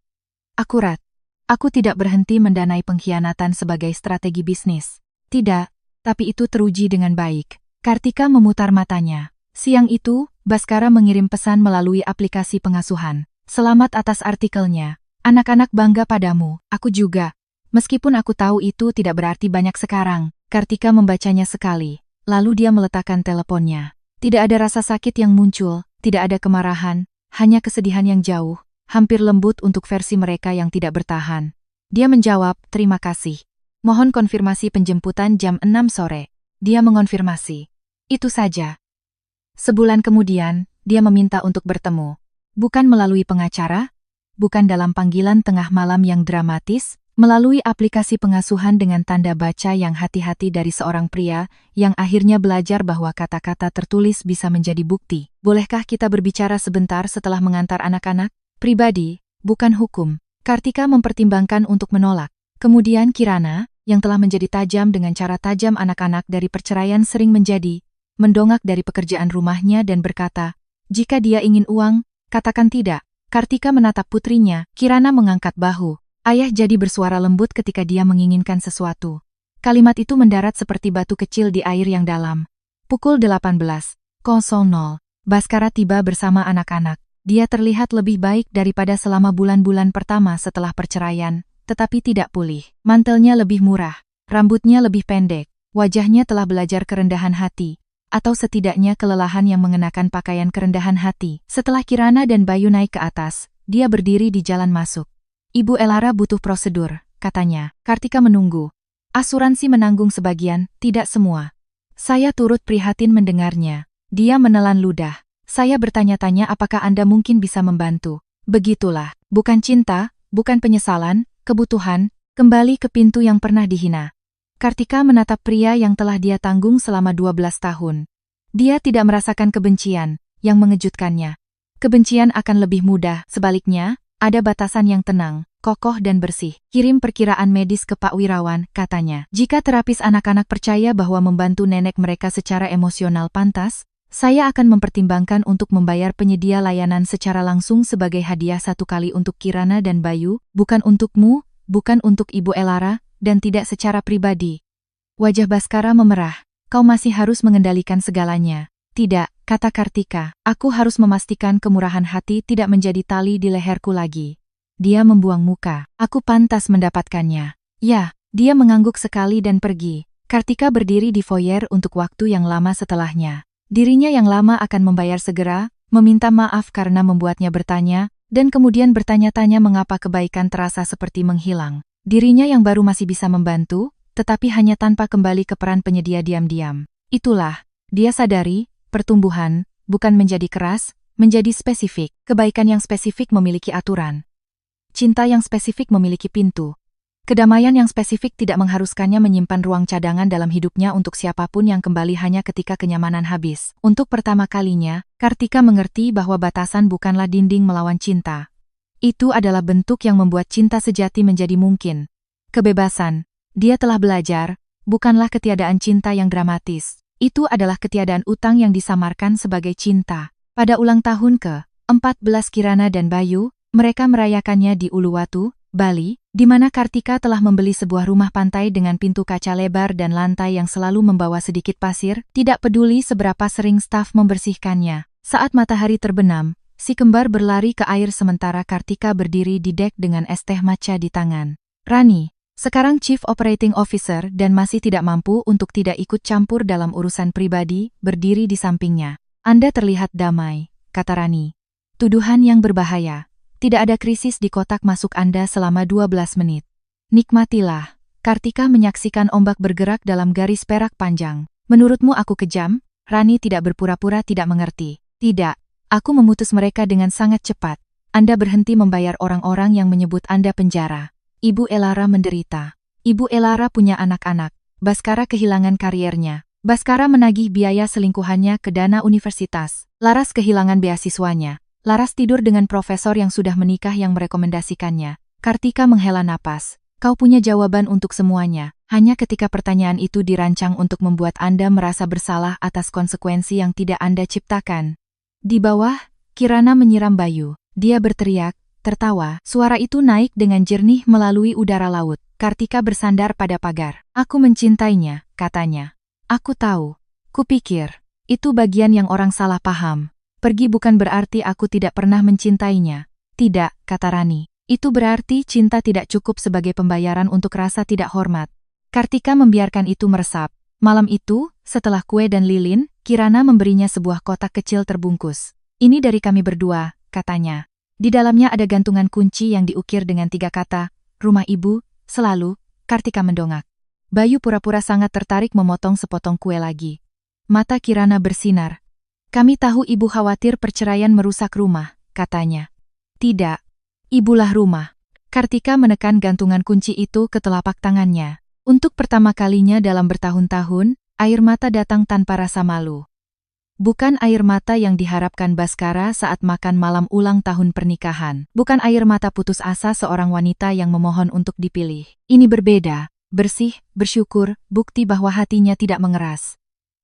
Akurat. Aku tidak berhenti mendanai pengkhianatan sebagai strategi bisnis. Tidak, tapi itu teruji dengan baik. Kartika memutar matanya. Siang itu, Baskara mengirim pesan melalui aplikasi pengasuhan. Selamat atas artikelnya. Anak-anak bangga padamu, aku juga. Meskipun aku tahu itu tidak berarti banyak sekarang. Kartika membacanya sekali. Lalu dia meletakkan teleponnya. Tidak ada rasa sakit yang muncul, tidak ada kemarahan, hanya kesedihan yang jauh, hampir lembut untuk versi mereka yang tidak bertahan. Dia menjawab, terima kasih. Mohon konfirmasi penjemputan jam 6 sore. Dia mengonfirmasi. Itu saja. Sebulan kemudian, dia meminta untuk bertemu. Bukan melalui pengacara, bukan dalam panggilan tengah malam yang dramatis, melalui aplikasi pengasuhan dengan tanda baca yang hati-hati dari seorang pria yang akhirnya belajar bahwa kata-kata tertulis bisa menjadi bukti. Bolehkah kita berbicara sebentar setelah mengantar anak-anak? Pribadi, bukan hukum. Kartika mempertimbangkan untuk menolak. Kemudian Kirana, yang telah menjadi tajam dengan cara tajam anak-anak dari perceraian sering menjadi, mendongak dari pekerjaan rumahnya dan berkata, jika dia ingin uang, katakan tidak. Kartika menatap putrinya, Kirana mengangkat bahu. Ayah jadi bersuara lembut ketika dia menginginkan sesuatu. Kalimat itu mendarat seperti batu kecil di air yang dalam. Pukul 18.00, Baskara tiba bersama anak-anak. Dia terlihat lebih baik daripada selama bulan-bulan pertama setelah perceraian, tetapi tidak pulih. Mantelnya lebih murah, rambutnya lebih pendek, wajahnya telah belajar kerendahan hati, atau setidaknya kelelahan yang mengenakan pakaian kerendahan hati. Setelah Kirana dan Bayu naik ke atas, dia berdiri di jalan masuk. Ibu Elara butuh prosedur, katanya. Kartika menunggu. Asuransi menanggung sebagian, tidak semua. Saya turut prihatin mendengarnya. Dia menelan ludah. Saya bertanya-tanya apakah Anda mungkin bisa membantu. Begitulah, bukan cinta, bukan penyesalan, kebutuhan, kembali ke pintu yang pernah dihina. Kartika menatap pria yang telah dia tanggung selama 12 tahun. Dia tidak merasakan kebencian, yang mengejutkannya. Kebencian akan lebih mudah, sebaliknya, ada batasan yang tenang, kokoh dan bersih. Kirim perkiraan medis ke Pak Wirawan, katanya. Jika terapis anak-anak percaya bahwa membantu nenek mereka secara emosional pantas, saya akan mempertimbangkan untuk membayar penyedia layanan secara langsung sebagai hadiah 1 kali untuk Kirana dan Bayu, bukan untukmu, bukan untuk Ibu Elara, dan tidak secara pribadi. Wajah Baskara memerah. Kau masih harus mengendalikan segalanya. Tidak, kata Kartika, aku harus memastikan kemurahan hati tidak menjadi tali di leherku lagi. Dia membuang muka. Aku pantas mendapatkannya. Ya, dia mengangguk sekali dan pergi. Kartika berdiri di foyer untuk waktu yang lama setelahnya. Dirinya yang lama akan membayar segera, meminta maaf karena membuatnya bertanya, dan kemudian bertanya-tanya mengapa kebaikan terasa seperti menghilang. Dirinya yang baru masih bisa membantu, tetapi hanya tanpa kembali ke peran penyedia diam-diam. Itulah, dia sadari, pertumbuhan, bukan menjadi keras, menjadi spesifik. Kebaikan yang spesifik memiliki aturan. Cinta yang spesifik memiliki pintu. Kedamaian yang spesifik tidak mengharuskannya menyimpan ruang cadangan dalam hidupnya untuk siapapun yang kembali hanya ketika kenyamanan habis. Untuk pertama kalinya, Kartika mengerti bahwa batasan bukanlah dinding melawan cinta. Itu adalah bentuk yang membuat cinta sejati menjadi mungkin. Kebebasan, dia telah belajar, bukanlah ketiadaan cinta yang dramatis. Itu adalah ketiadaan utang yang disamarkan sebagai cinta. Pada ulang tahun ke-14 Kirana dan Bayu, mereka merayakannya di Uluwatu, Bali, di mana Kartika telah membeli sebuah rumah pantai dengan pintu kaca lebar dan lantai yang selalu membawa sedikit pasir, tidak peduli seberapa sering staf membersihkannya. Saat matahari terbenam, si kembar berlari ke air sementara Kartika berdiri di dek dengan es teh matcha di tangan. Rani, sekarang Chief Operating Officer dan masih tidak mampu untuk tidak ikut campur dalam urusan pribadi, berdiri di sampingnya. Anda terlihat damai, kata Rani. Tuduhan yang berbahaya. Tidak ada krisis di kotak masuk Anda selama 12 menit. Nikmatilah. Kartika menyaksikan ombak bergerak dalam garis perak panjang. Menurutmu aku kejam? Rani tidak berpura-pura tidak mengerti. Tidak, aku memutus mereka dengan sangat cepat. Anda berhenti membayar orang-orang yang menyebut Anda penjara. Ibu Elara menderita. Ibu Elara punya anak-anak. Baskara kehilangan kariernya. Baskara menagih biaya selingkuhannya ke dana universitas. Laras kehilangan beasiswanya. Laras tidur dengan profesor yang sudah menikah yang merekomendasikannya. Kartika menghela napas. Kau punya jawaban untuk semuanya. Hanya ketika pertanyaan itu dirancang untuk membuat Anda merasa bersalah atas konsekuensi yang tidak Anda ciptakan. Di bawah, Kirana menyiram Bayu. Dia berteriak, tertawa. Suara itu naik dengan jernih melalui udara laut. Kartika bersandar pada pagar. Aku mencintainya, katanya. Aku tahu. Kupikir. Itu bagian yang orang salah paham. Pergi bukan berarti aku tidak pernah mencintainya. Tidak, kata Rani. Itu berarti cinta tidak cukup sebagai pembayaran untuk rasa tidak hormat. Kartika membiarkan itu meresap. Malam itu, setelah kue dan lilin, Kirana memberinya sebuah kotak kecil terbungkus. Ini dari kami berdua, katanya. Di dalamnya ada gantungan kunci yang diukir dengan 3 kata, rumah ibu, selalu. Kartika mendongak. Bayu pura-pura sangat tertarik memotong sepotong kue lagi. Mata Kirana bersinar. Kami tahu ibu khawatir perceraian merusak rumah, katanya. Tidak. Ibulah rumah. Kartika menekan gantungan kunci itu ke telapak tangannya. Untuk pertama kalinya dalam bertahun-tahun, air mata datang tanpa rasa malu. Bukan air mata yang diharapkan Baskara saat makan malam ulang tahun pernikahan. Bukan air mata putus asa seorang wanita yang memohon untuk dipilih. Ini berbeda, bersih, bersyukur, bukti bahwa hatinya tidak mengeras.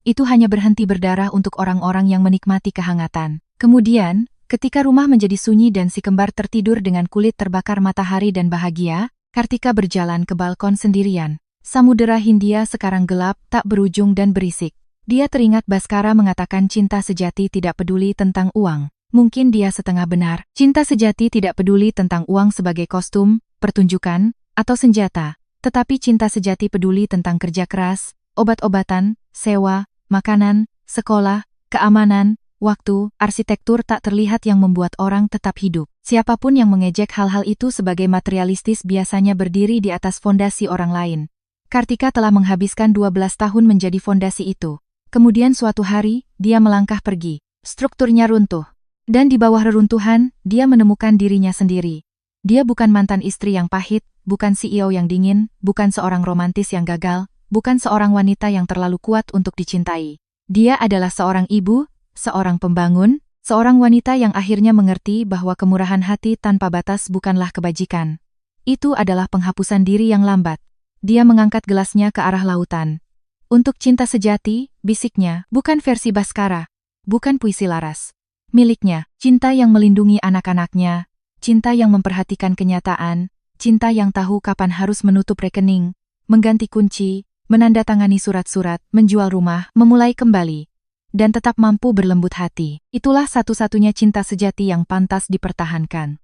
Itu hanya berhenti berdarah untuk orang-orang yang menikmati kehangatan. Kemudian, ketika rumah menjadi sunyi dan si kembar tertidur dengan kulit terbakar matahari dan bahagia, Kartika berjalan ke balkon sendirian. Samudera Hindia sekarang gelap, tak berujung dan berisik. Dia teringat Baskara mengatakan cinta sejati tidak peduli tentang uang. Mungkin dia setengah benar. Cinta sejati tidak peduli tentang uang sebagai kostum, pertunjukan, atau senjata. Tetapi cinta sejati peduli tentang kerja keras, obat-obatan, sewa, makanan, sekolah, keamanan, waktu, arsitektur tak terlihat yang membuat orang tetap hidup. Siapapun yang mengejek hal-hal itu sebagai materialistis biasanya berdiri di atas fondasi orang lain. Kartika telah menghabiskan 12 tahun menjadi fondasi itu. Kemudian suatu hari, dia melangkah pergi. Strukturnya runtuh. Dan di bawah reruntuhan, dia menemukan dirinya sendiri. Dia bukan mantan istri yang pahit, bukan CEO yang dingin, bukan seorang romantis yang gagal, bukan seorang wanita yang terlalu kuat untuk dicintai. Dia adalah seorang ibu, seorang pembangun, seorang wanita yang akhirnya mengerti bahwa kemurahan hati tanpa batas bukanlah kebajikan. Itu adalah penghapusan diri yang lambat. Dia mengangkat gelasnya ke arah lautan. Untuk cinta sejati, bisiknya, bukan versi Baskara, bukan puisi laras. Miliknya, cinta yang melindungi anak-anaknya, cinta yang memperhatikan kenyataan, cinta yang tahu kapan harus menutup rekening, mengganti kunci, menandatangani surat-surat, menjual rumah, memulai kembali, dan tetap mampu berlembut hati. Itulah satu-satunya cinta sejati yang pantas dipertahankan.